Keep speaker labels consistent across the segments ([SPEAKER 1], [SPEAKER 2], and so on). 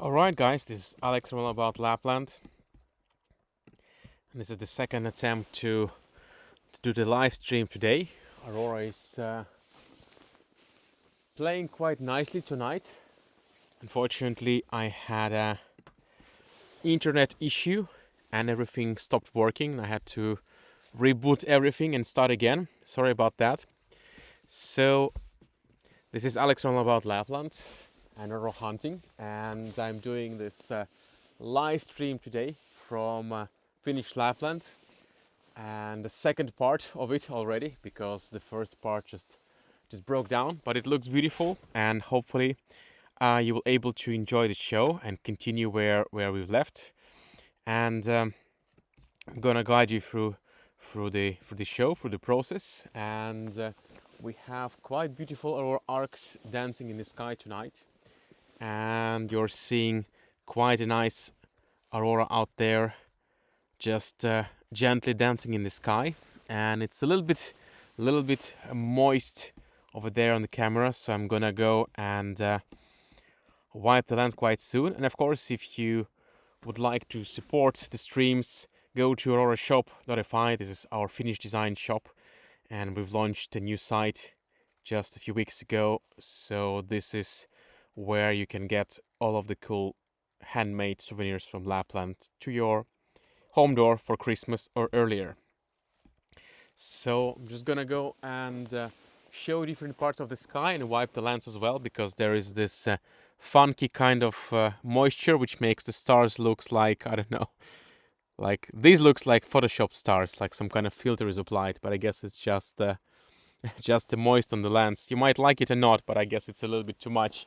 [SPEAKER 1] Alright guys, this is Alex from All About Lapland, and this is the second attempt to do the live stream today. Aurora is playing quite nicely tonight. Unfortunately, I had a internet issue and everything stopped working. I had to reboot everything and start again. Sorry about that. So, this is Alex from All About Lapland and Aurora hunting, and I'm doing this live stream today from Finnish Lapland, and the second part of it already because the first part just broke down, but it looks beautiful, and hopefully you will able to enjoy the show and continue where we've left. And I'm gonna guide you through the show, through the process, and we have quite beautiful aurora arcs dancing in the sky tonight, and you're seeing quite a nice aurora out there, just gently dancing in the sky, and it's a little bit moist over there on the camera, so I'm gonna go and wipe the lens quite soon. And of course, if you would like to support the streams, go to aurorashop.fi. This is our Finnish design shop, and we've launched a new site just a few weeks ago, so this is where you can get all of the cool handmade souvenirs from Lapland to your home door for Christmas or earlier. So I'm just gonna go and show different parts of the sky and wipe the lens as well, because there is this funky kind of moisture which makes the stars looks like, I don't know, like these looks like Photoshop stars, like some kind of filter is applied, but I guess it's just just the moist on the lens. You might like it or not, but I guess it's a little bit too much.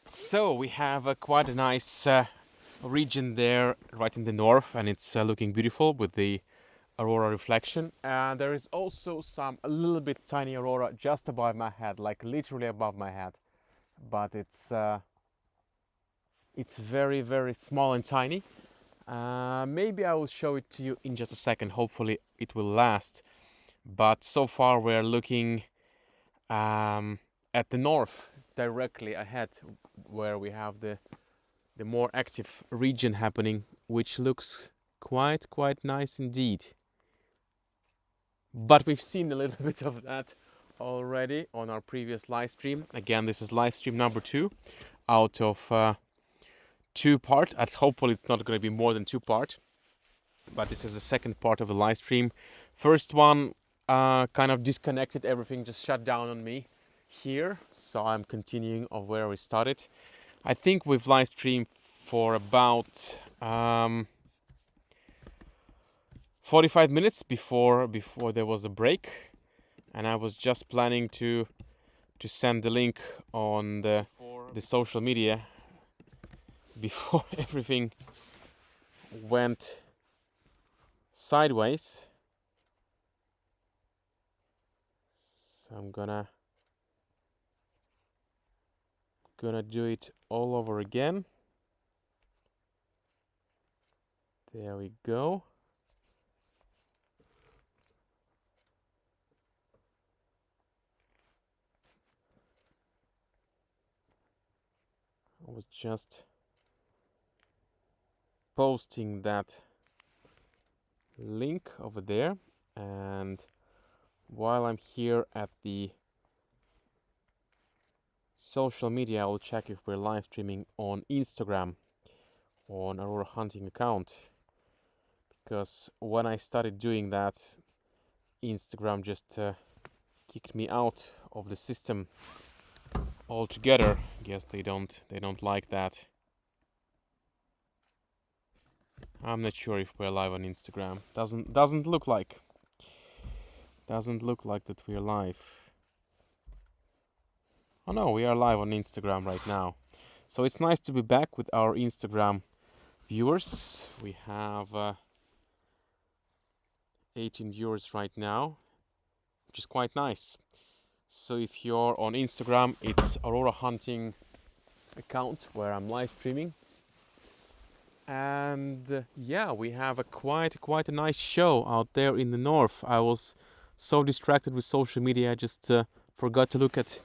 [SPEAKER 1] So we have quite a nice region there right in the north, and it's looking beautiful with the aurora reflection. And there is also a little bit tiny aurora just above my head, like literally above my head, but it's very, very small and tiny. Maybe I will show it to you in just a second. Hopefully it will last. But so far we're looking at the north, directly ahead, where we have the more active region happening, which looks quite nice indeed. But we've seen a little bit of that already on our previous live stream. Again, this is live stream number 2 out of 2 part. And hopefully it's not going to be more than 2 part, but this is the second part of the live stream. First one kind of disconnected everything, just shut down on me here, so I'm continuing of where we started. I think we've live streamed for about 45 minutes before there was a break, and I was just planning to send the link on the social media before everything went sideways. So I'm gonna do it all over again. There we go. I was just posting that link over there, and while I'm here at the social media, I will check if we're live streaming on Instagram on Aurora Hunting account, because when I started doing that, Instagram just kicked me out of the system all together. Guess they don't like that. I'm not sure if we're live on Instagram. Doesn't look like. Doesn't look like that we're live. Oh no, we are live on Instagram right now. So it's nice to be back with our Instagram viewers. We have 18 viewers right now, which is quite nice. So if you're on Instagram, it's Aurora Hunting account where I'm live streaming. And yeah, we have a quite a nice show out there in the north. I was so distracted with social media, I just forgot to look at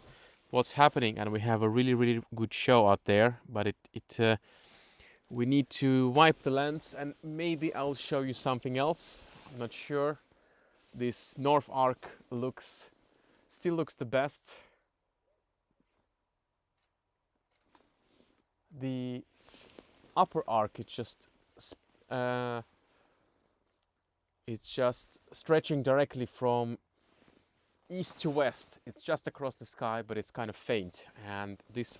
[SPEAKER 1] what's happening, and we have a really good show out there. But we need to wipe the lens, and maybe I'll show you something else. I'm not sure. This north arc still looks the best. The upper arc, it's just stretching directly from east to west. It's just across the sky, but it's kind of faint. And this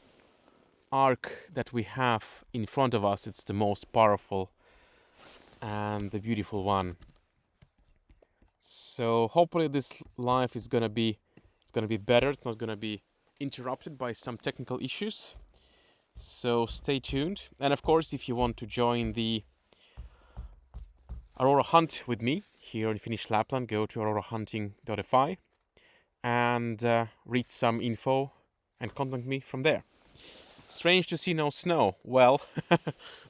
[SPEAKER 1] arc that we have in front of us, it's the most powerful and the beautiful one. So hopefully this live is gonna be better. It's not gonna be interrupted by some technical issues. So stay tuned. And of course, if you want to join the Aurora hunt with me here in Finnish Lapland, go to aurorahunting.fi and read some info and contact me from there. Strange to see no snow. Well,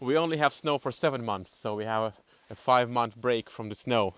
[SPEAKER 1] we only have snow for 7 months, so we have a 5-month break from the snow.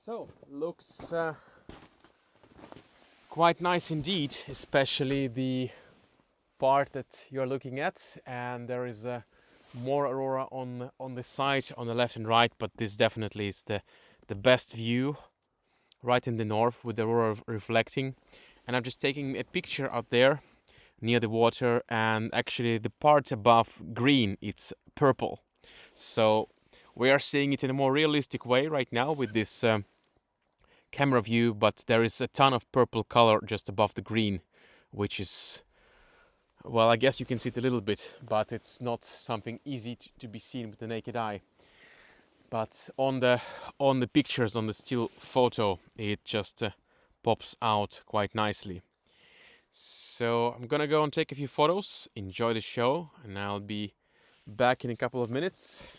[SPEAKER 1] So, looks quite nice indeed, especially the part that you're looking at, and there is more aurora on the side, on the left and right, but this definitely is the best view right in the north with the aurora reflecting. And I'm just taking a picture out there near the water, and actually the part above green, it's purple. So we are seeing it in a more realistic way right now with this camera view, but there is a ton of purple color just above the green, which is, well, I guess you can see it a little bit, but it's not something easy to be seen with the naked eye. But on the pictures, on the still photo, it just pops out quite nicely. So I'm gonna go and take a few photos, enjoy the show, and I'll be back in a couple of minutes.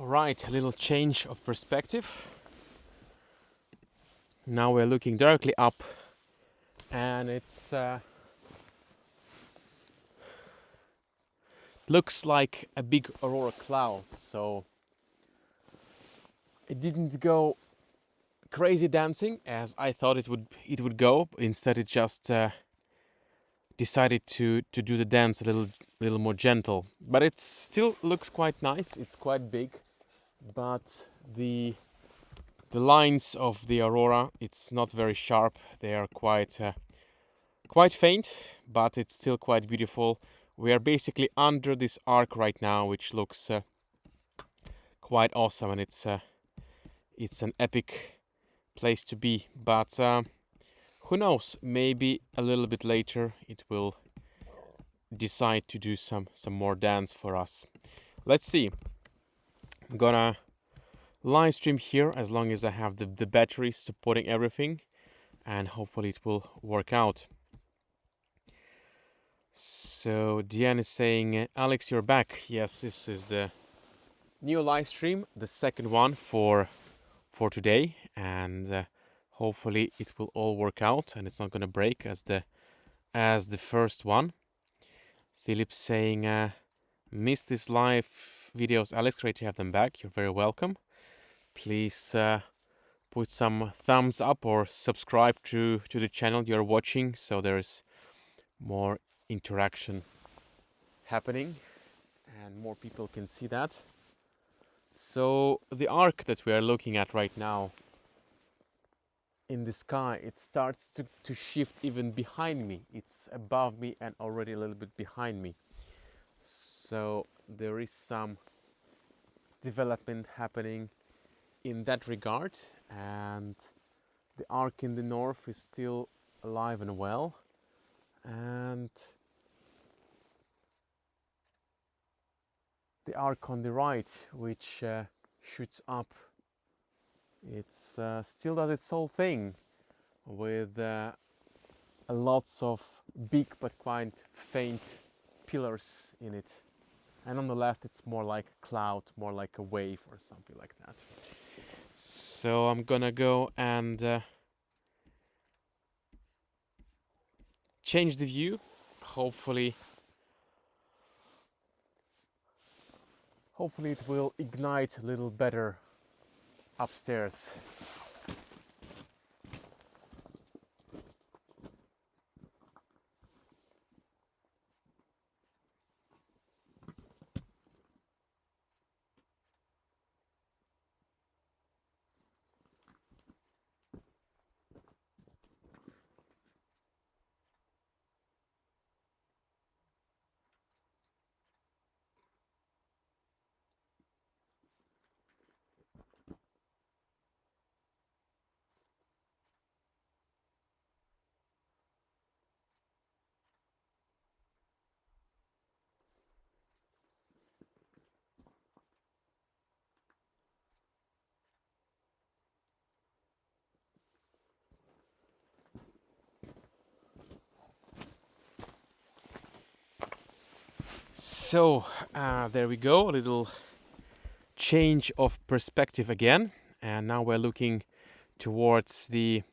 [SPEAKER 1] Alright, a little change of perspective. Now we're looking directly up, and it's looks like a big aurora cloud. So it didn't go crazy dancing as I thought it would go. Instead, it just decided to do the dance a little more gentle. But it still looks quite nice. It's quite big, but the lines of the aurora, it's not very sharp. They are quite faint, but it's still quite beautiful. We are basically under this arc right now, which looks quite awesome, and it's an epic place to be. But who knows? Maybe a little bit later it will decide to do some more dance for us. Let's see. I'm gonna live stream here as long as I have the batteries supporting everything, and hopefully it will work out. So Diane is saying, Alex, you're back. Yes, this is the new live stream, the second one for today, and hopefully it will all work out and it's not gonna break as the first one. Philip saying, missed these live videos, Alex. Great to have them back. You're very welcome. Please put some thumbs up or subscribe to the channel you're watching, so there's more interaction happening and more people can see that. So the arc that we are looking at right now in the sky, it starts to shift even behind me. It's above me and already a little bit behind me. So there is some development happening in that regard, and the arc in the north is still alive and well, and the arc on the right, which shoots up, it's still does its whole thing with lots of big but quite faint pillars in it. And on the left it's more like a cloud, more like a wave or something like that. So I'm gonna go and change the view. Hopefully it will ignite a little better upstairs. So there we go, a little change of perspective again, and now we're looking towards the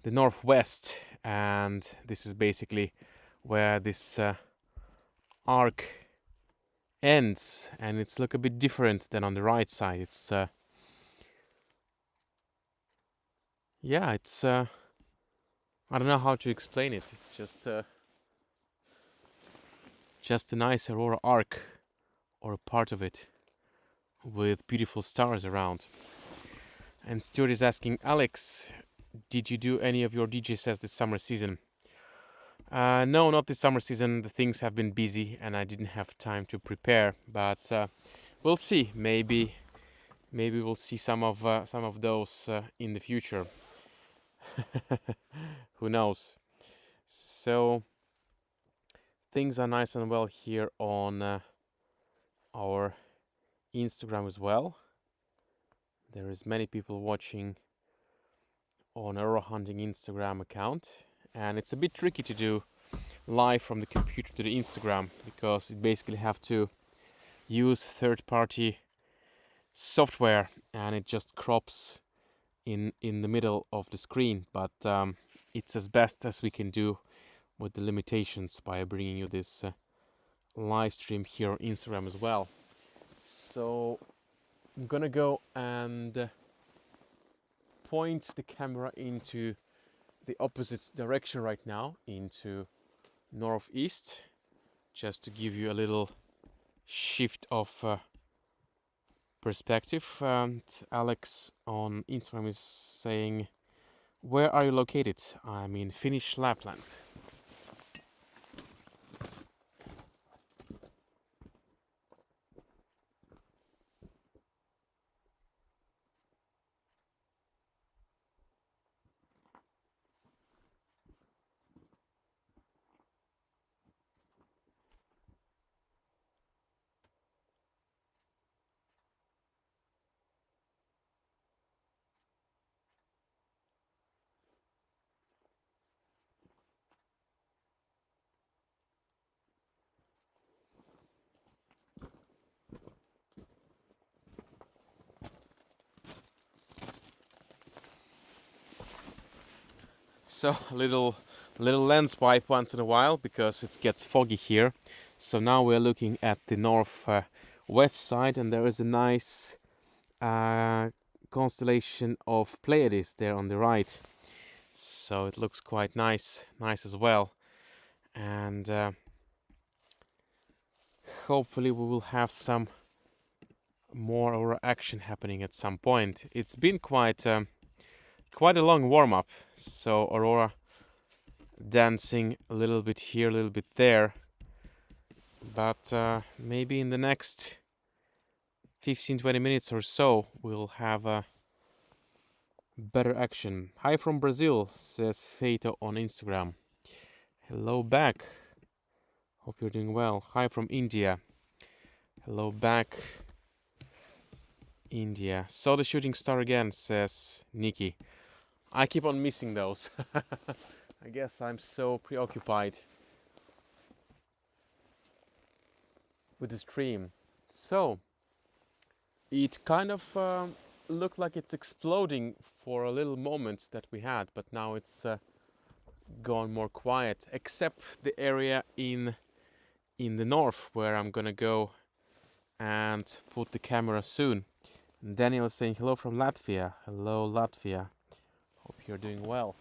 [SPEAKER 1] northwest, and this is basically where this arc ends, and it's look a bit different than on the right side. It's yeah, it's I don't know how to explain it. It's just a nice aurora arc, or a part of it, with beautiful stars around. And Stuart is asking, Alex, did you do any of your DJ sets this summer season? No, not this summer season. The things have been busy and I didn't have time to prepare. But we'll see. Maybe we'll see some of those in the future. Who knows? So things are nice and well here on our Instagram as well. There is many people watching on Aurora Hunting Instagram account, and it's a bit tricky to do live from the computer to the Instagram, because you basically have to use third-party software, and it just crops in the middle of the screen. But it's as best as we can do with the limitations by bringing you this live stream here on Instagram as well. So I'm gonna go and point the camera into the opposite direction right now, into northeast, just to give you a little shift of perspective. And Alex on Instagram is saying, where are you located? I'm in Finnish Lapland. So a little lens wipe once in a while because it gets foggy here. So now we're looking at the north west side, and there is a nice constellation of Pleiades there on the right. So it looks quite nice as well. And hopefully we will have some more aurora action happening at some point. It's been quite a long warm-up, so aurora dancing a little bit here, a little bit there, but maybe in the next 15-20 minutes or so we'll have a better action. Hi from Brazil, says Feito on Instagram. Hello back, hope you're doing well. Hi from India. Hello back, India. Saw the shooting star again, says Nikki. I keep on missing those. I guess I'm so preoccupied with the stream. So it kind of looked like it's exploding for a little moment that we had, but now it's gone more quiet, except the area in the north where I'm gonna go and put the camera soon. And Daniel is saying hello from Latvia. Hello Latvia. Hope you're doing well.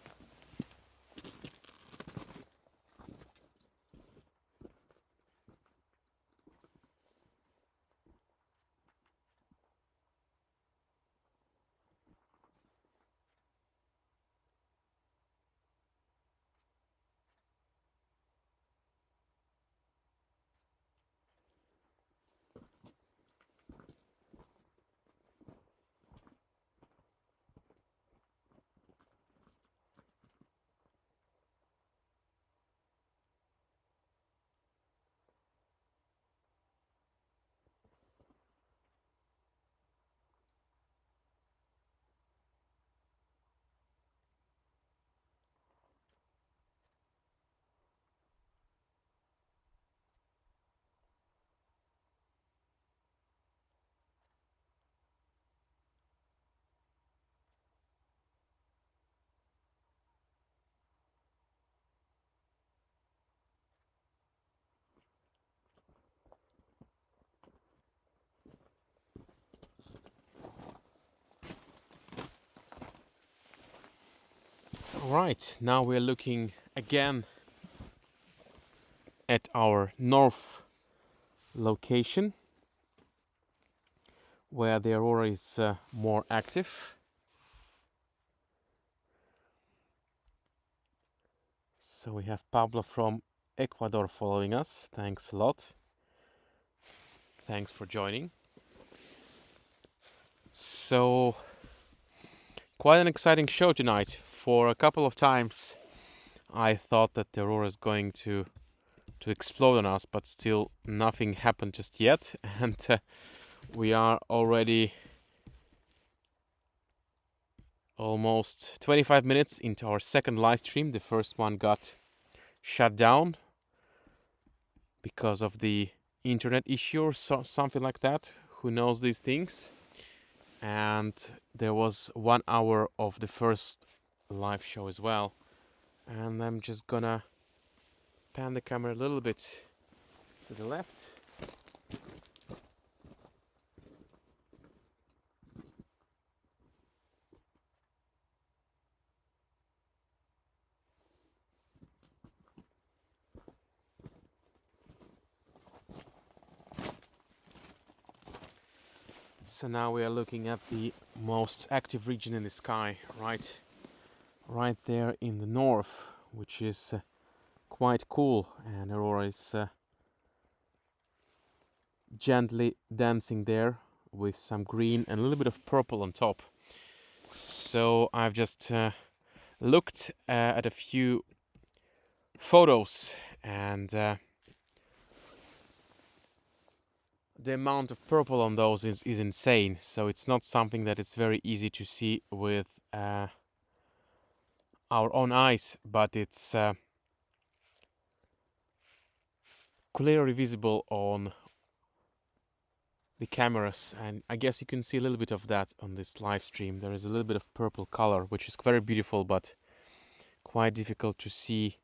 [SPEAKER 1] Alright, now we're looking again at our north location where the aurora is more active. So we have Pablo from Ecuador following us. Thanks a lot. Thanks for joining. So quite an exciting show tonight. For a couple of times I thought that the aurora is going to explode on us, but still nothing happened just yet. And we are already almost 25 minutes into our second live stream. The first one got shut down because of the internet issue or something like that. Who knows these things? and there was 1 hour of the first live show as well. And I'm just gonna pan the camera a little bit to the left. So now we are looking at the most active region in the sky, right there in the north, which is quite cool, and Aurora is gently dancing there with some green and a little bit of purple on top. So I've just looked at a few photos, and the amount of purple on those is insane. So it's not something that it's very easy to see with our own eyes, but it's clearly visible on the cameras, and I guess you can see a little bit of that on this live stream. There is a little bit of purple color, which is very beautiful, but quite difficult to see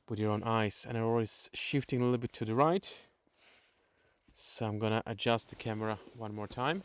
[SPEAKER 1] with your own eyes. And Aurora is shifting a little bit to the right, so I'm gonna adjust the camera one more time.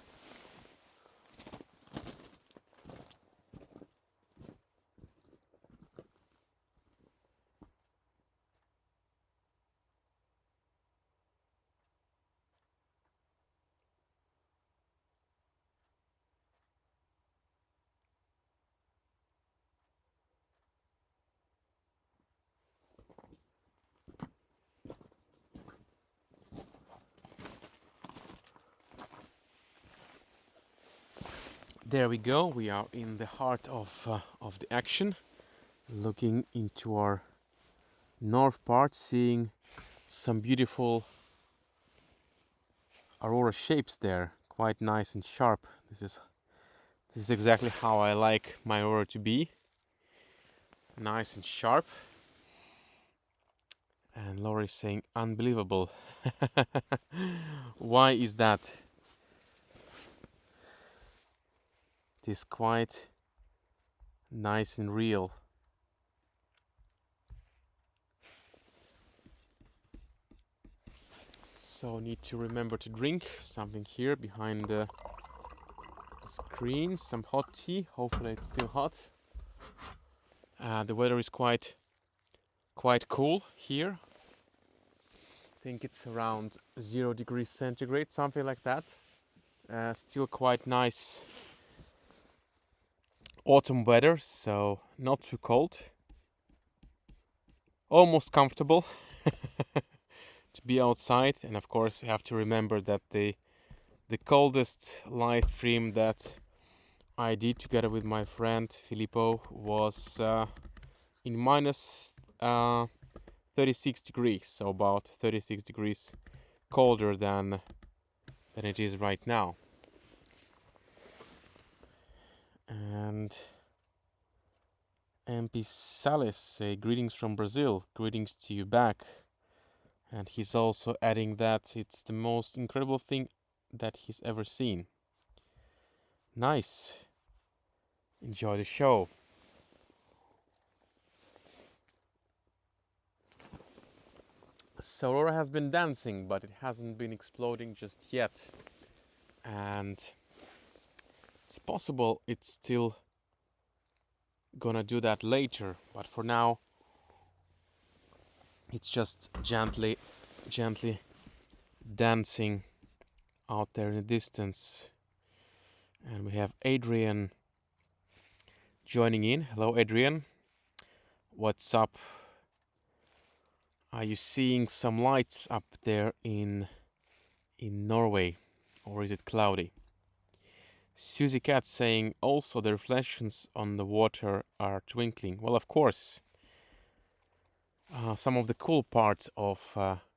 [SPEAKER 1] There we go. We are in the heart of the action, looking into our north part, seeing some beautiful aurora shapes there, quite nice and sharp. This is exactly how I like my aurora to be, nice and sharp. And Laura is saying unbelievable. Why is that? It is quite nice and real. So need to remember to drink something here behind the screen, some hot tea. Hopefully it's still hot. The weather is quite cool here. I think it's around 0 degrees centigrade, something like that. Still quite nice autumn weather, so not too cold. Almost comfortable to be outside. And of course you have to remember that the coldest live stream that I did together with my friend Filippo was in minus 36 degrees, so about 36 degrees colder than it is right now. And MP Salis say greetings from Brazil, greetings to you back. And he's also adding that it's the most incredible thing that he's ever seen. Nice. Enjoy the show. So Aurora has been dancing, but it hasn't been exploding just yet. And it's possible it's still gonna do that later, but for now it's just gently dancing out there in the distance. And we have Adrian joining in. Hello Adrian, what's up? Are you seeing some lights up there in Norway, or is it cloudy? Susie Cat saying also the reflections on the water are twinkling. Well, of course. Some of the cool parts of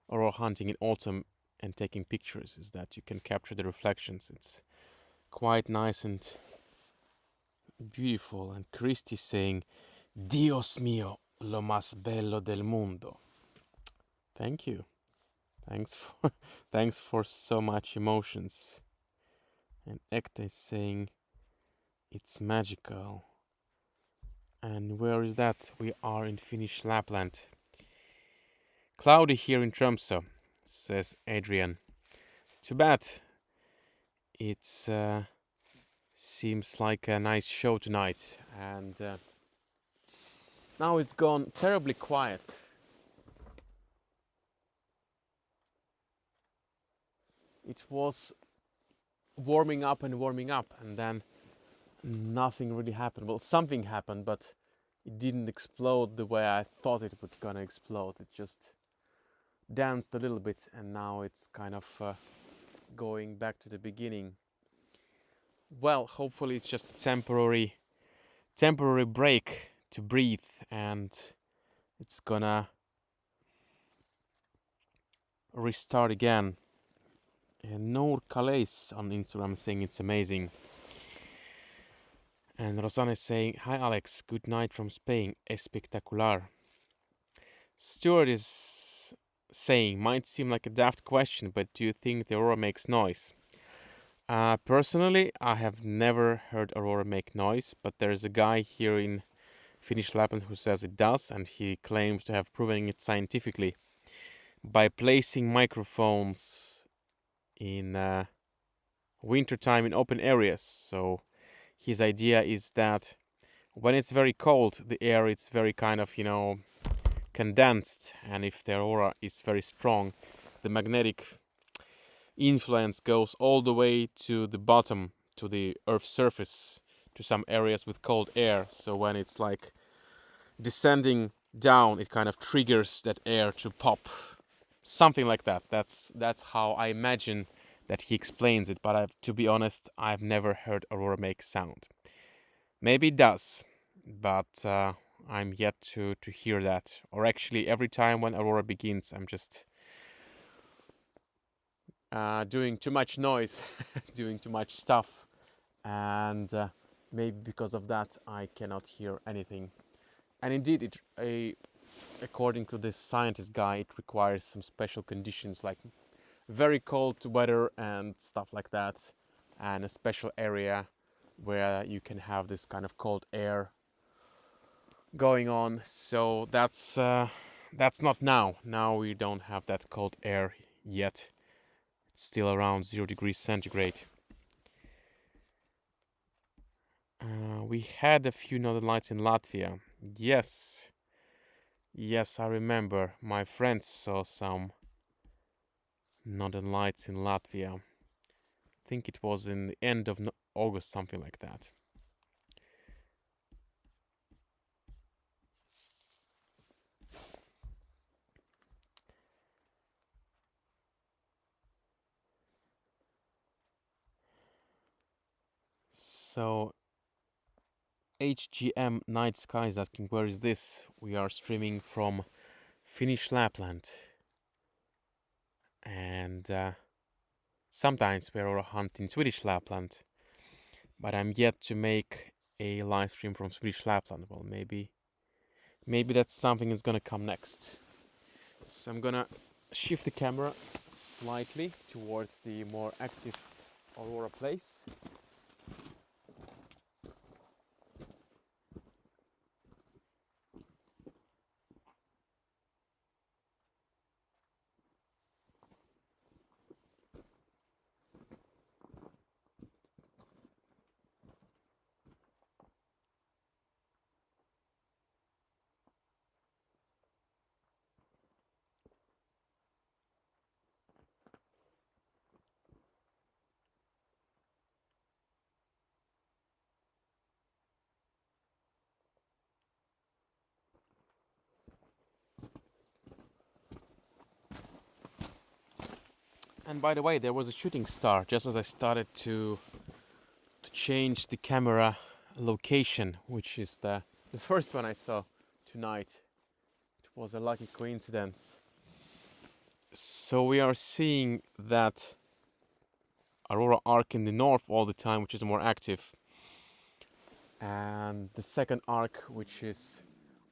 [SPEAKER 1] aurora hunting in autumn and taking pictures is that you can capture the reflections. It's quite nice and beautiful. And Christy saying, Dios mío, lo más bello del mundo. Thank you. Thanks for thanks for so much emotions. And Ekta is saying it's magical. And where is that? We are in Finnish Lapland. Cloudy here in Tromsø, says Adrian. Too bad. It's seems like a nice show tonight, and now it's gone terribly quiet. It was warming up, and then nothing really happened. Well, something happened, but it didn't explode the way I thought it was gonna explode. It just danced a little bit, and now it's kind of going back to the beginning. Well, hopefully it's just a temporary break to breathe, and it's gonna restart again. And Noor Calais on Instagram saying it's amazing. And Rosanne is saying, hi Alex, good night from Spain, espectacular. Stuart is saying, might seem like a daft question, but do you think the aurora makes noise? Personally, I have never heard aurora make noise, but there's a guy here in Finnish Lapland who says it does, and he claims to have proven it scientifically by placing microphones in wintertime in open areas. So his idea is that when it's very cold, the air is very kind of, condensed, and if the aurora is very strong, the magnetic influence goes all the way to the bottom, to the Earth's surface, to some areas with cold air. So when it's like descending down, it kind of triggers that air to pop. Something like that. That's how I imagine that he explains it, but to be honest, I've never heard aurora make sound. Maybe it does, but I'm yet to hear that. Or actually, every time when aurora begins, I'm just doing too much noise, doing too much stuff, and maybe because of that, I cannot hear anything. And indeed, according to this scientist guy, it requires some special conditions like very cold weather and stuff like that, and a special area where you can have this kind of cold air going on. So that's not now. Now we don't have that cold air yet. It's still around 0 degrees centigrade. We had a few northern lights in Latvia. Yes, I remember. My friends saw some northern lights in Latvia. I think it was in the end of August, something like that. So HGM Night Sky is asking, where is this? We are streaming from Finnish Lapland. And sometimes we are hunting Swedish Lapland. But I'm yet to make a live stream from Swedish Lapland. Well, maybe that's something that's gonna come next. So I'm gonna shift the camera slightly towards the more active Aurora place. And by the way, there was a shooting star just as I started to change the camera location, which is the first one I saw tonight. It was a lucky coincidence. So we are seeing that aurora arc in the north all the time, which is more active. And the second arc, which is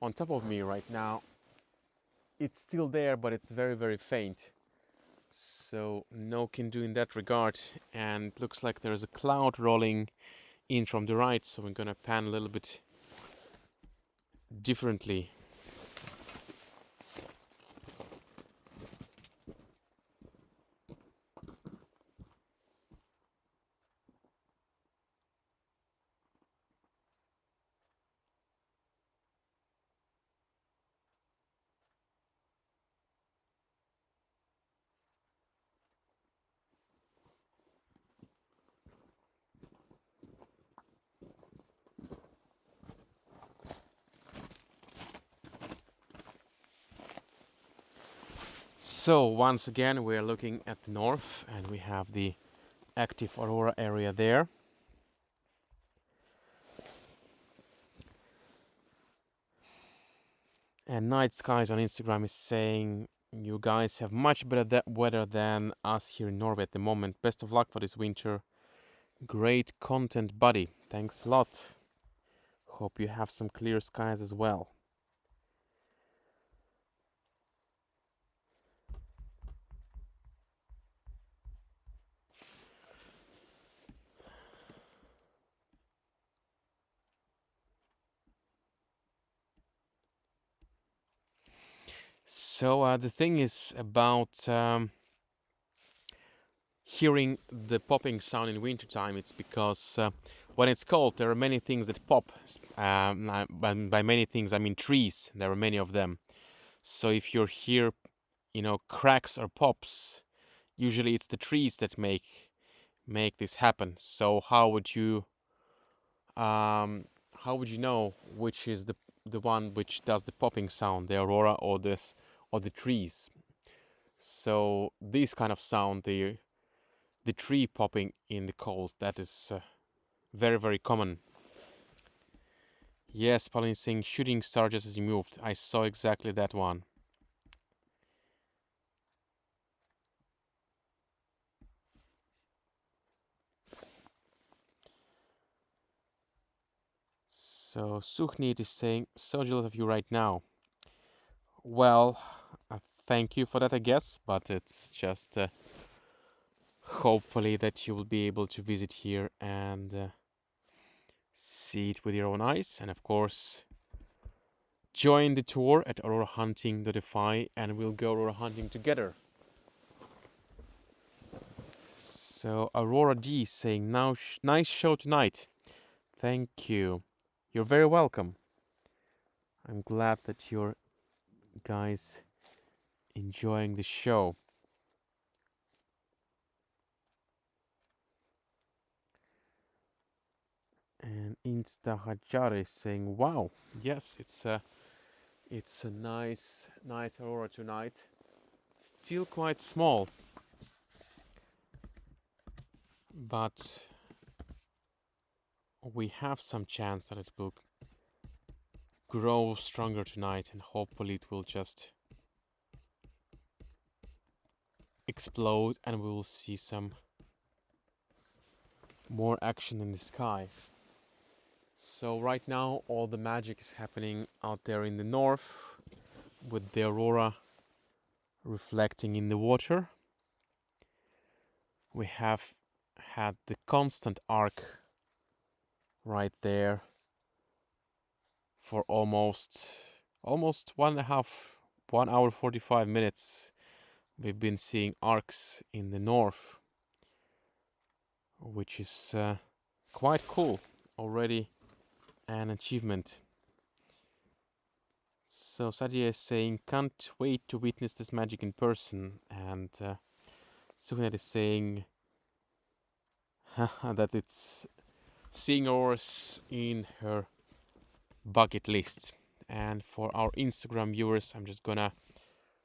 [SPEAKER 1] on top of me right now, it's still there, but it's very, very faint. So no can do in that regard. And looks like there's a cloud rolling in from the right, so I'm gonna pan a little bit differently. So once again we are looking at the north, and we have the active aurora area there. And Night Skies on Instagram is saying, you guys have much better weather than us here in Norway at the moment. Best of luck for this winter. Great content, buddy. Thanks a lot. Hope you have some clear skies as well. So the thing is about hearing the popping sound in wintertime. It's because when it's cold, there are many things that pop. By many things, I mean trees. There are many of them. So if you hear, cracks or pops, usually it's the trees that make this happen. So how would you know which is the one which does the popping sound, the aurora or the trees? So this kind of sound, the tree popping in the cold, that is very, very common. Yes, Pauline saying shooting star just as you moved. I saw exactly that one. So Suchnit is saying, so jealous of you right now. Well, thank you for that, I guess, but it's just hopefully that you will be able to visit here and see it with your own eyes, and of course join the tour at aurorahunting.fi, and we'll go aurora hunting together. So Aurora D saying, now nice show tonight. Thank you. You're very welcome. I'm glad that you're guys enjoying the show. And Insta Hajar is saying, wow, yes, it's a nice aurora tonight. Still quite small, but we have some chance that it will grow stronger tonight, and hopefully it will just explode and we will see some more action in the sky. So right now all the magic is happening out there in the north, with the aurora reflecting in the water. We have had the constant arc right there for almost 1 hour 45 minutes. We've been seeing arcs in the north, which is quite cool already, an achievement. So Sadia is saying, can't wait to witness this magic in person, and Suhnet is saying that it's seeing auroras in her bucket list. And for our Instagram viewers, I'm just gonna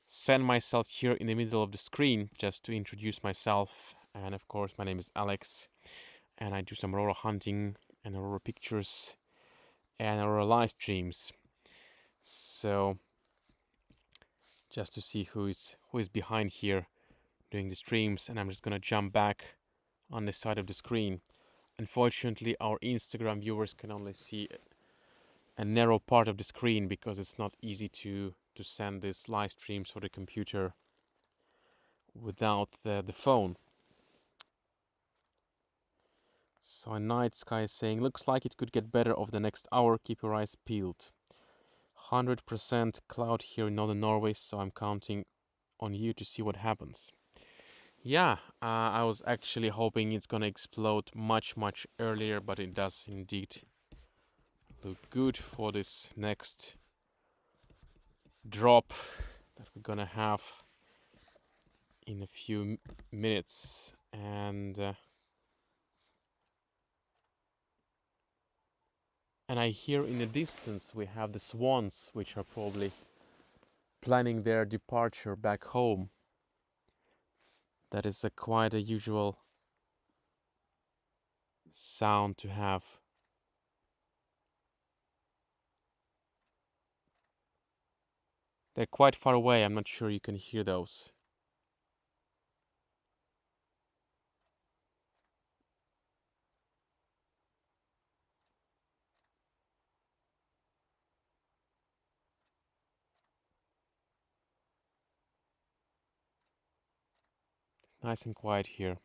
[SPEAKER 1] send myself here in the middle of the screen just to introduce myself. And of course, my name is Alex, and I do some aurora hunting and aurora pictures and aurora live streams. So just to see who is behind here doing the streams, and I'm just gonna jump back on the side of the screen. Unfortunately, our Instagram viewers can only see a narrow part of the screen because it's not easy to send these live streams for the computer without the phone. So a night sky is saying, looks like it could get better over the next hour, keep your eyes peeled. 100% cloud here in northern Norway, so I'm counting on you to see what happens. Yeah, I was actually hoping it's gonna explode much earlier, but it does indeed look good for this next drop that we're gonna have in a few minutes. And I hear in the distance we have the swans, which are probably planning their departure back home. That is quite a usual sound to have. They're quite far away, I'm not sure you can hear those. Nice and quiet here.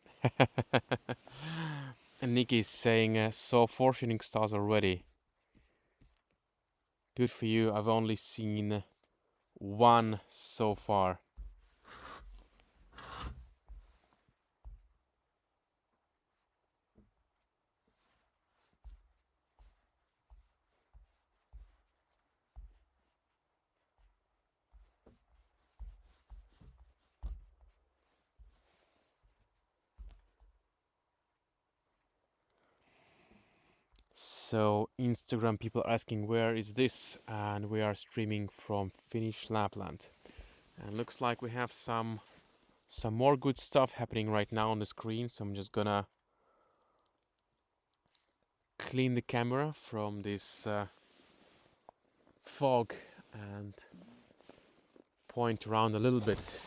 [SPEAKER 1] And Nikki is saying, saw 4 shooting stars already. Good for you, I've only seen 1 so far. So Instagram people are asking where is this, and we are streaming from Finnish Lapland. And looks like we have some more good stuff happening right now on the screen, so I'm just gonna clean the camera from this fog and point around a little bit.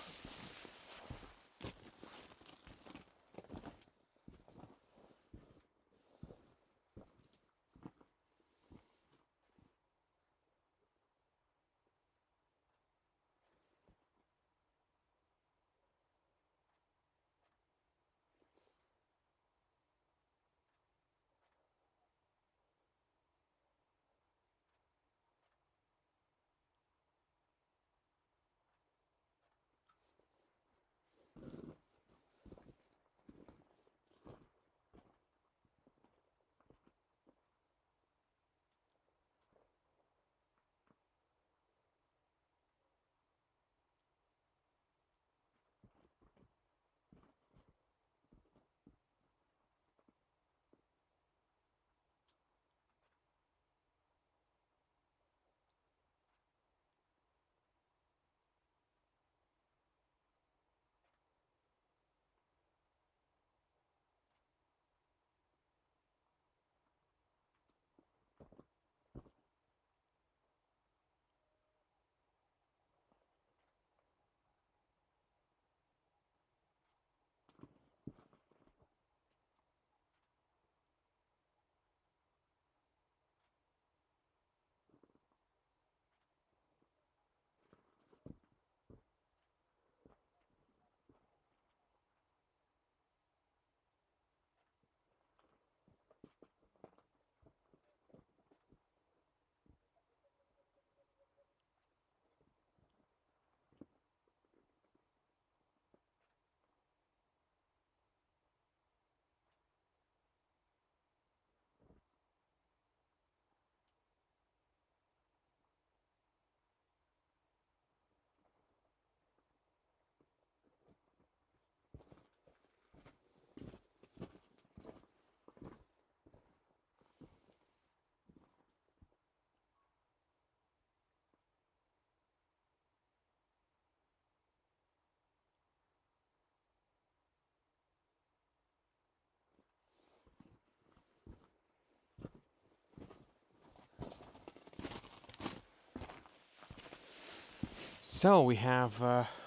[SPEAKER 1] So we have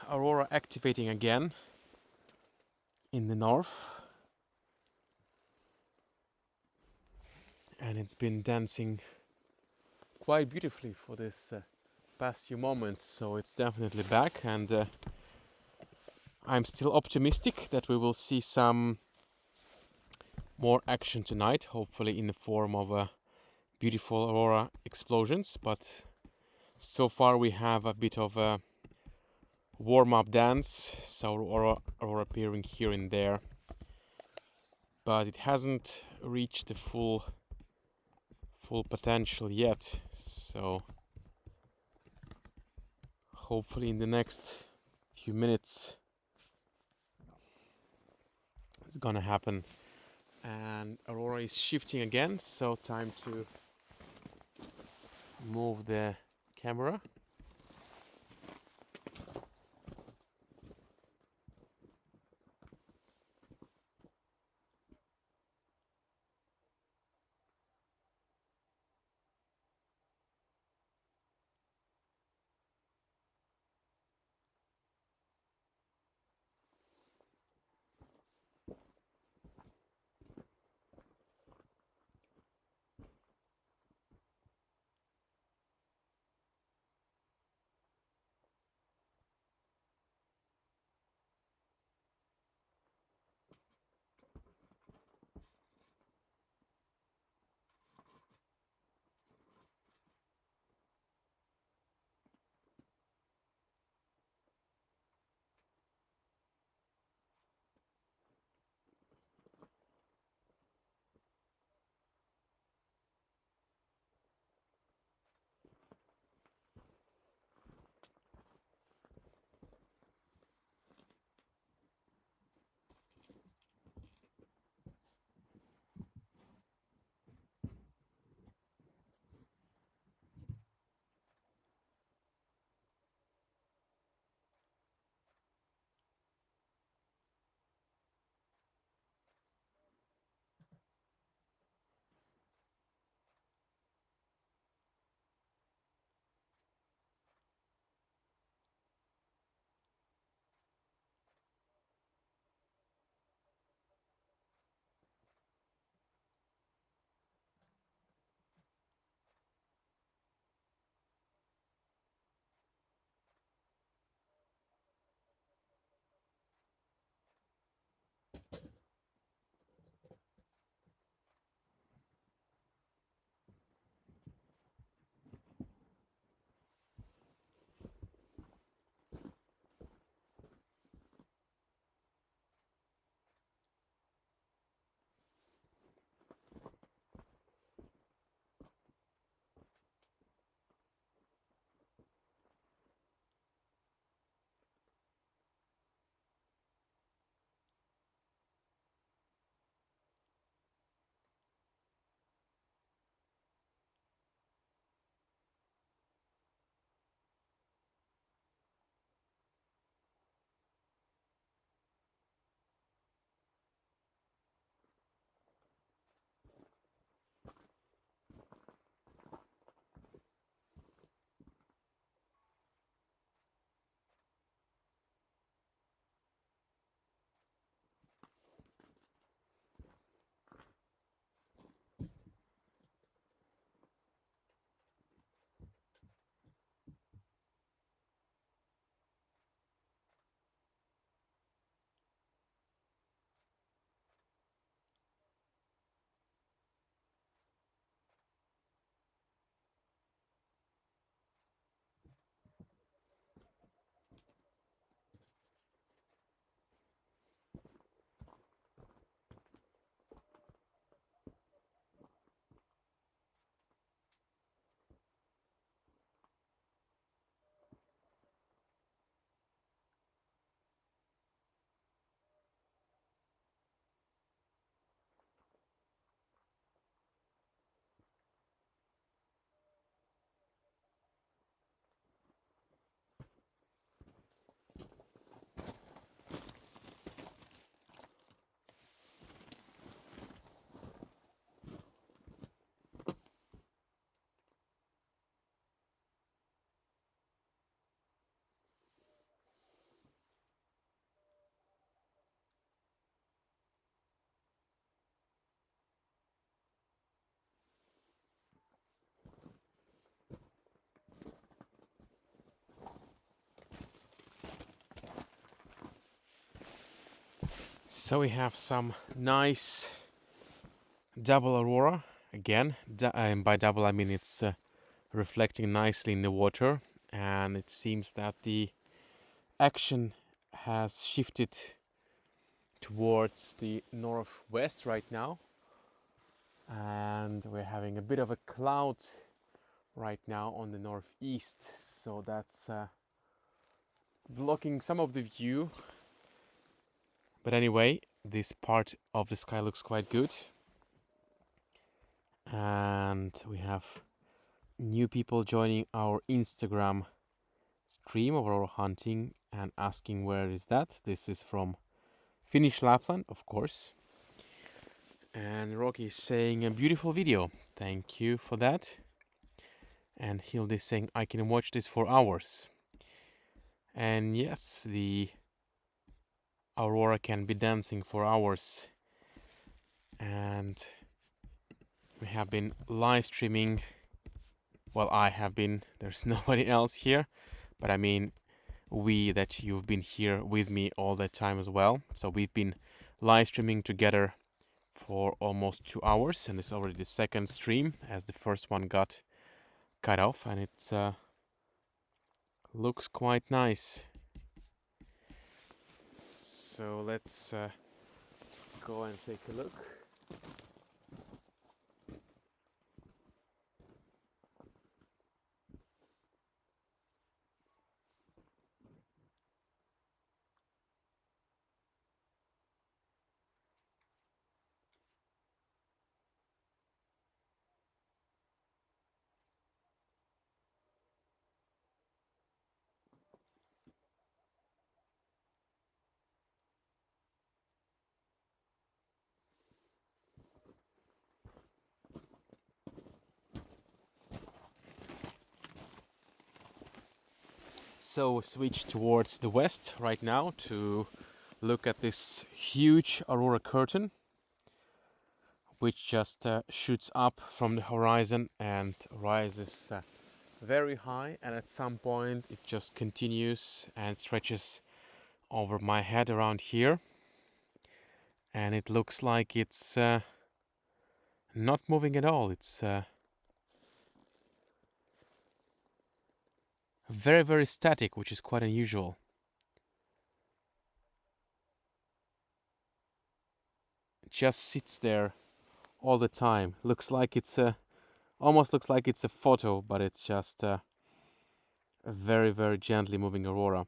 [SPEAKER 1] Aurora activating again in the north, and it's been dancing quite beautifully for this past few moments, so it's definitely back. And I'm still optimistic that we will see some more action tonight, hopefully in the form of beautiful aurora explosions, but so far we have a bit of a warm-up dance, so aurora appearing here and there, but it hasn't reached the full potential yet, so hopefully in the next few minutes it's gonna happen. And aurora is shifting again, so time to move the camera. So we have some nice double aurora again, and by double I mean it's reflecting nicely in the water, and it seems that the action has shifted towards the northwest right now, and we're having a bit of a cloud right now on the northeast, so that's blocking some of the view. But anyway, this part of the sky looks quite good, and we have new people joining our Instagram stream of aurora hunting and asking where is that. This is from Finnish Lapland, of course. And Rocky is saying a beautiful video. Thank you for that. And Hilde is saying I can watch this for hours. And yes, the aurora can be dancing for hours. And we have been live streaming. Well, I have been. There's nobody else here. But I mean, that you've been here with me all the time as well. So we've been live streaming together for almost 2 hours, and it's already the second stream as the first one got cut off, and it looks quite nice. So let's go and take a look. So switch towards the west right now to look at this huge aurora curtain, which just shoots up from the horizon and rises very high, and at some point it just continues and stretches over my head around here, and it looks like it's not moving at all. It's very, very static, which is quite unusual. It just sits there all the time. Looks like it's almost looks like it's a photo, but it's just a very, very gently moving aurora.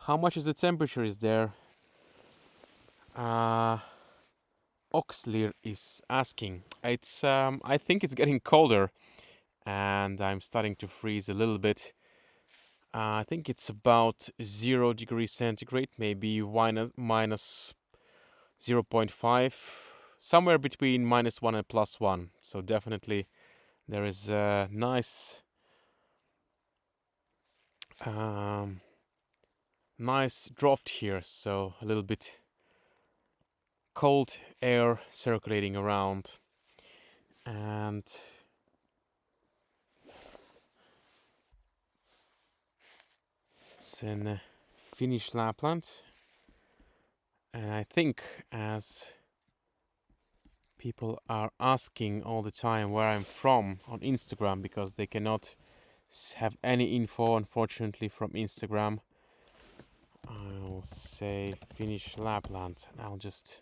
[SPEAKER 1] How much is the temperature is there? Oxlir is asking. It's I think it's getting colder, and I'm starting to freeze a little bit. I think it's about 0 degrees centigrade, maybe minus 0.5, somewhere between -1 and +1. So definitely there is a nice nice draft here, so a little bit cold air circulating around, and it's in Finnish Lapland. And I think, as people are asking all the time where I'm from on Instagram, because they cannot have any info, unfortunately, from Instagram, I'll say Finnish Lapland. I'll just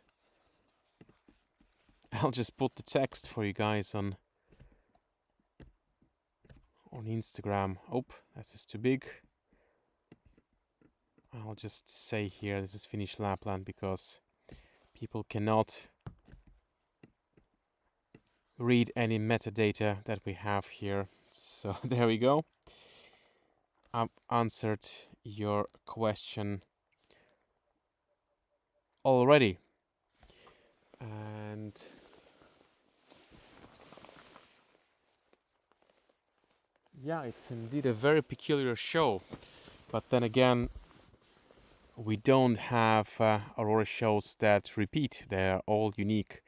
[SPEAKER 1] put the text for you guys on Instagram. Oh, that is too big. I'll just say here this is Finnish Lapland, because people cannot read any metadata that we have here. So there we go. I've answered your question already. And yeah, it's indeed a very peculiar show. But then again, we don't have aurora shows that repeat. They're all unique.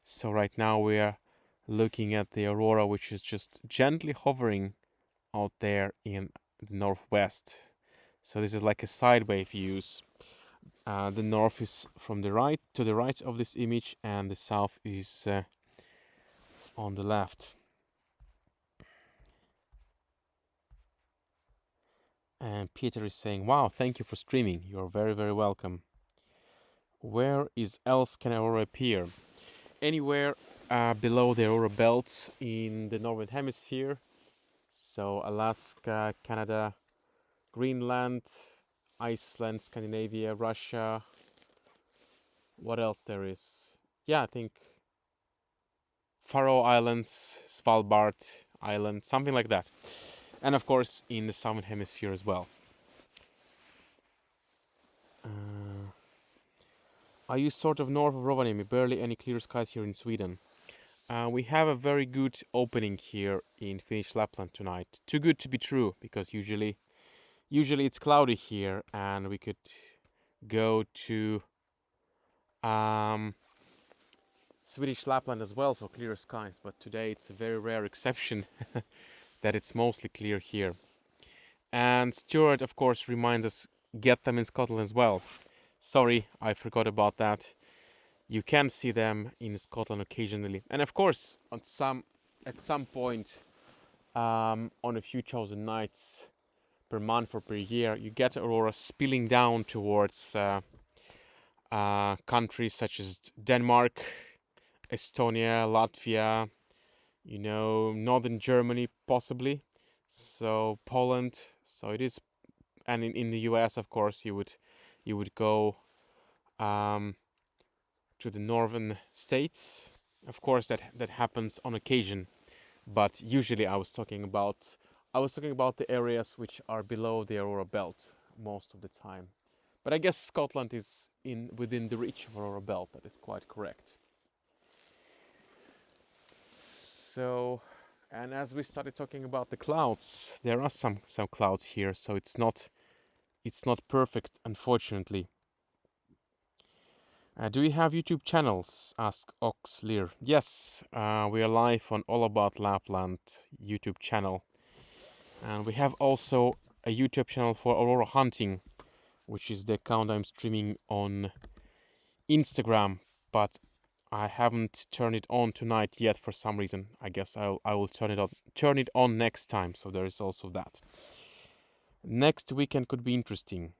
[SPEAKER 1] So right now we are looking at the aurora, which is just gently hovering out there in the northwest. So this is like a sideway views. The north is from the right to the right of this image, and the south is on the left. And Peter is saying, "Wow, thank you for streaming. You're very, very welcome." Where else can aurora appear? Anywhere below the aurora belts in the northern hemisphere. So Alaska, Canada, Greenland, Iceland, Scandinavia, Russia. What else there is? Yeah, I think Faroe Islands, Svalbard Island, something like that. And of course in the southern hemisphere as well. Are you sort of north of Rovaniemi? Barely any clear skies here in Sweden. We have a very good opening here in Finnish Lapland tonight. Too good to be true, because usually it's cloudy here, and we could go to Swedish Lapland as well for clear skies, but today it's a very rare exception that it's mostly clear here. And Stuart, of course, reminds us, get them in Scotland as well. Sorry, I forgot about that. You can see them in Scotland occasionally, and of course, at some point, on a few chosen nights per month or per year, you get aurora spilling down towards countries such as Denmark, Estonia, Latvia, northern Germany possibly, so Poland. So it is, and in the US, of course, you would go to the northern states. Of course, that happens on occasion, but usually I was talking about the areas which are below the aurora belt most of the time. But I guess Scotland is within the reach of aurora belt. That is quite correct. So, and as we started talking about the clouds, there are some clouds here, so it's not perfect, unfortunately. Do you have YouTube channels? Asked Oxlear. Yes, we are live on All About Lapland YouTube channel. And we have also a YouTube channel for Aurora hunting, which is the account I'm streaming on Instagram, but I haven't turned it on tonight yet for some reason. I guess I will turn it on next time, so there is also that. Next weekend could be interesting.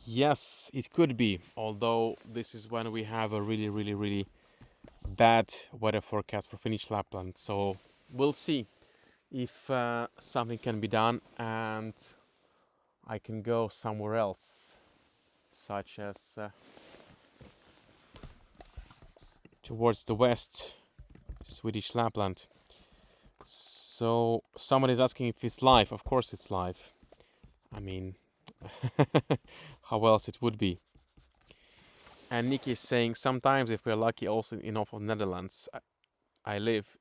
[SPEAKER 1] Yes, it could be, although this is when we have a really, really, really bad weather forecast for Finnish Lapland. So we'll see if something can be done and I can go somewhere else, such as towards the west, Swedish Lapland. So someone is asking if it's live. Of course it's live. I mean, how else it would be. And Nick is saying, sometimes if we're lucky, also in north of Netherlands. I live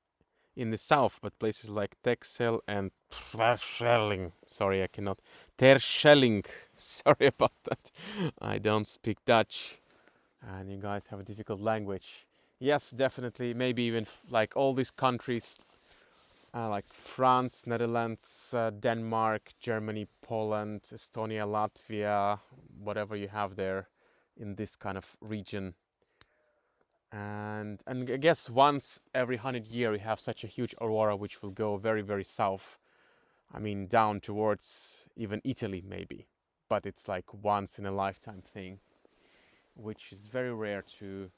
[SPEAKER 1] in the south, but places like Texel and Terschelling. Sorry, I cannot. Terschelling. Sorry about that. I don't speak Dutch. And you guys have a difficult language. Yes, definitely. Maybe even like all these countries, like France, Netherlands, Denmark, Germany, Poland, Estonia, Latvia, whatever you have there in this kind of region. And I guess once every 100 years we have such a huge aurora which will go very, very south. I mean, down towards even Italy maybe. But it's like once in a lifetime thing, which is very rare to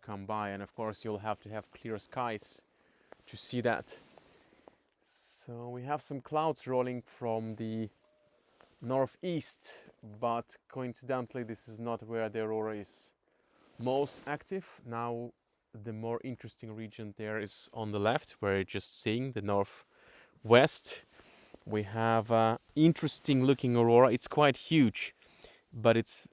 [SPEAKER 1] come by. And of course you'll have to have clear skies to see that. So we have some clouds rolling from the northeast, but coincidentally this is not where the aurora is most active. Now the more interesting region there is on the left, where you're just seeing the northwest. We have interesting looking aurora. It's quite huge, but it's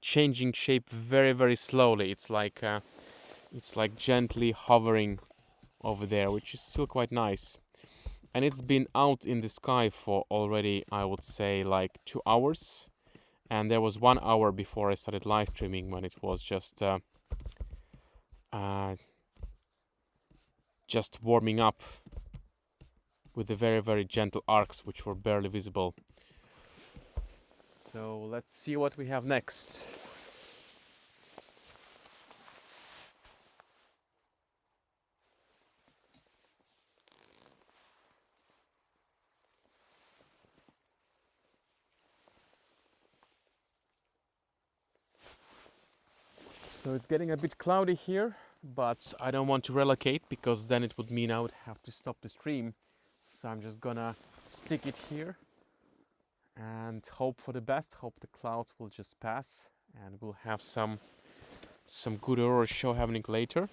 [SPEAKER 1] changing shape very, very slowly. It's like gently hovering over there, which is still quite nice. And it's been out in the sky for already, I would say, like 2 hours. And there was 1 hour before I started live streaming when it was just warming up with the very, very gentle arcs which were barely visible. So let's see what we have next. So it's getting a bit cloudy here, but I don't want to relocate because then it would mean I would have to stop the stream. So I'm just gonna stick it here and hope for the best, hope the clouds will just pass and we'll have some good aurora show happening later.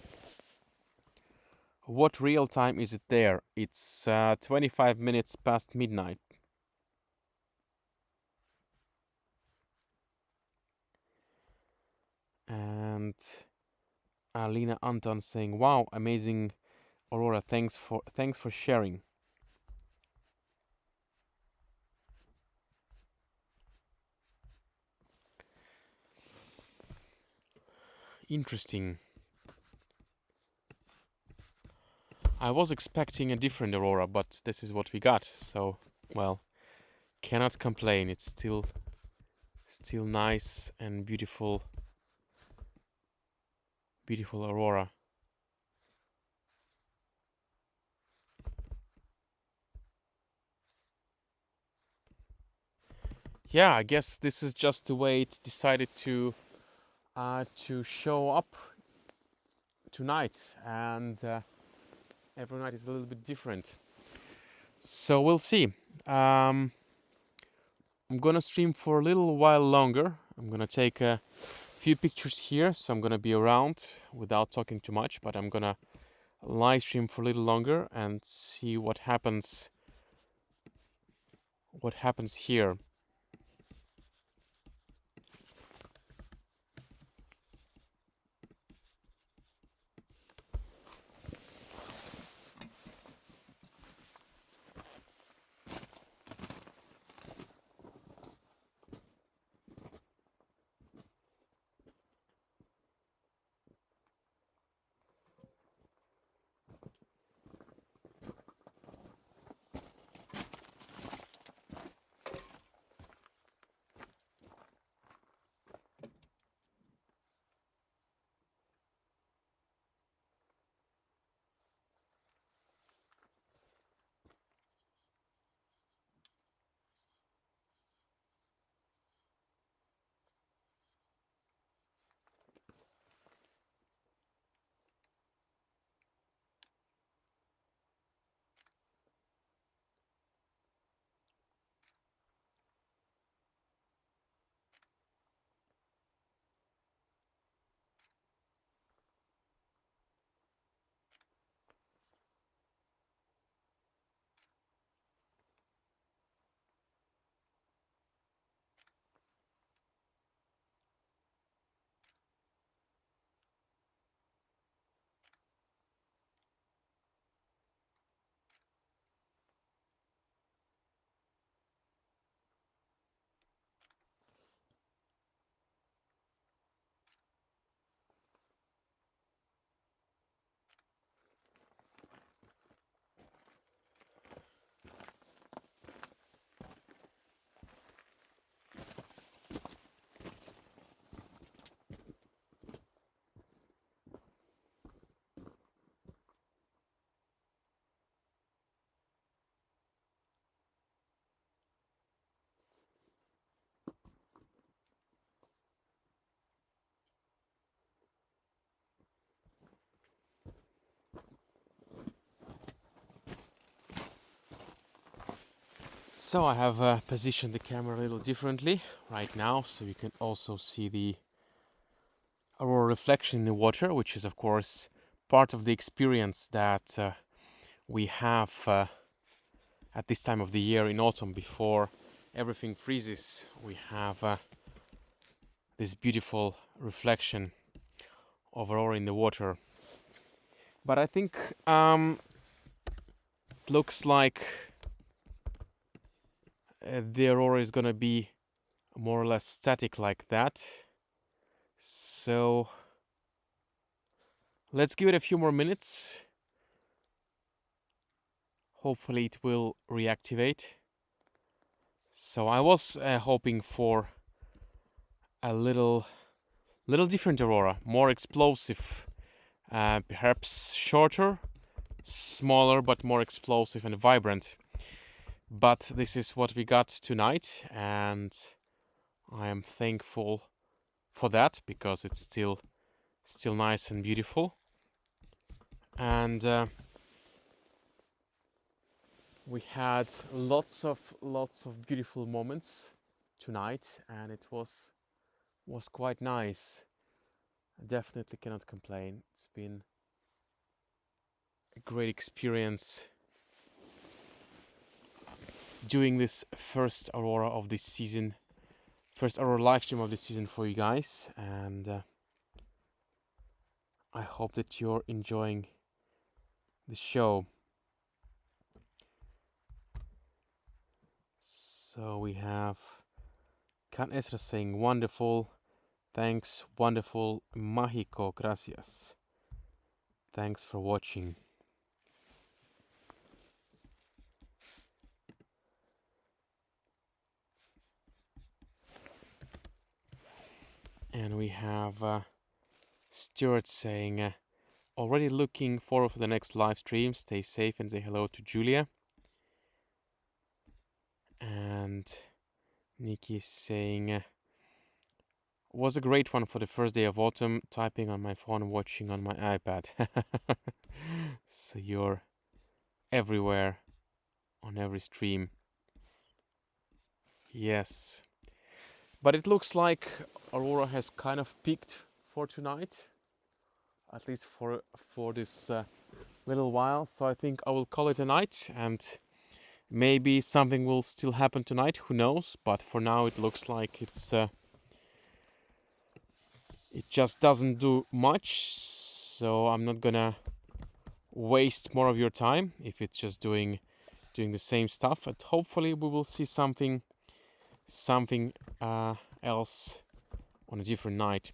[SPEAKER 1] What real time is it there? It's 25 minutes past midnight. And Alina Anton saying, "Wow, amazing Aurora! Thanks for sharing." Interesting. I was expecting a different Aurora, but this is what we got. So, well, cannot complain. It's still nice and beautiful Aurora. Yeah, I guess this is just the way it decided to show up tonight, and every night is a little bit different. So we'll see. I'm gonna stream for a little while longer. I'm gonna take a few pictures here, so I'm gonna be around without talking too much, but I'm gonna live stream for a little longer and see what happens here. So I have positioned the camera a little differently right now, so you can also see the aurora reflection in the water, which is of course part of the experience that we have at this time of the year in autumn before everything freezes. We have this beautiful reflection of aurora in the water. But I think it looks like the aurora is gonna be more or less static like that. So let's give it a few more minutes. Hopefully it will reactivate. So I was hoping for a little different aurora, more explosive, perhaps shorter, smaller, but more explosive and vibrant. But this is what we got tonight, and I am thankful for that because it's still nice and beautiful. And we had lots of beautiful moments tonight, and it was quite nice. I definitely cannot complain. It's been a great experience doing this first aurora of this season, first aurora live stream of this season for you guys, and I hope that you're enjoying the show. So we have Kan Esra saying wonderful, thanks, wonderful, mágico, gracias. Thanks for watching. And we have Stuart saying, already looking forward for the next live stream. Stay safe and say hello to Julia. And Nikki saying, was a great one for the first day of autumn. Typing on my phone, watching on my iPad. So you're everywhere, on every stream. Yes. But it looks like Aurora has kind of peaked for tonight. At least for this little while. So I think I will call it a night, and maybe something will still happen tonight, who knows, but for now it looks like it just doesn't do much, so I'm not gonna waste more of your time if it's just doing the same stuff, but hopefully we will see something else on a different night.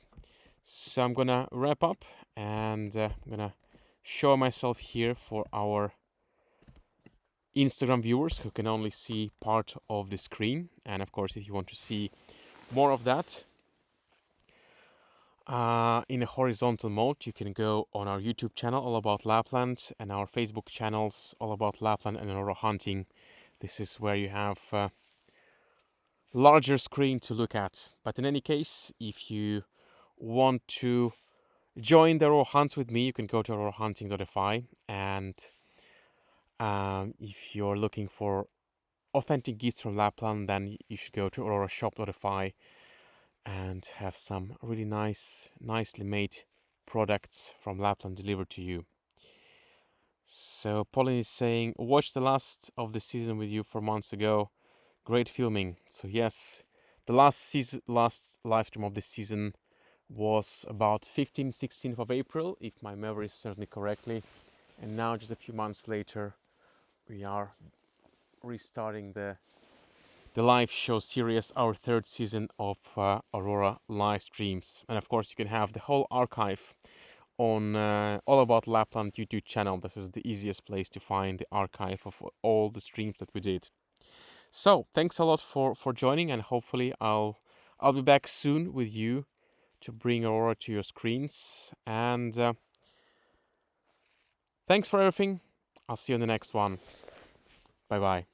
[SPEAKER 1] So I'm gonna wrap up, and I'm gonna show myself here for our Instagram viewers who can only see part of the screen. And of course, if you want to see more of that in a horizontal mode, you can go on our YouTube channel all about Lapland and our Facebook channels all about Lapland and aurora hunting. This is where you have a larger screen to look at. But in any case, if you want to join the aurora hunt with me, you can go to aurorahunting.fi, and if you're looking for authentic gifts from Lapland, then you should go to aurorashop.fi and have some really nicely made products from Lapland delivered to you. So Pauline is saying, watched the last of the season with you 4 months ago. Great filming. So yes, the last live stream of this season was about 16th of April, if my memory serves me correctly. And now, just a few months later, we are restarting the live show series, our third season of Aurora live streams. And of course, you can have the whole archive on All About Lapland YouTube channel. This is the easiest place to find the archive of all the streams that we did. So thanks a lot for joining, and hopefully I'll be back soon with you to bring Aurora to your screens. And thanks for everything. I'll see you on the next one. Bye bye.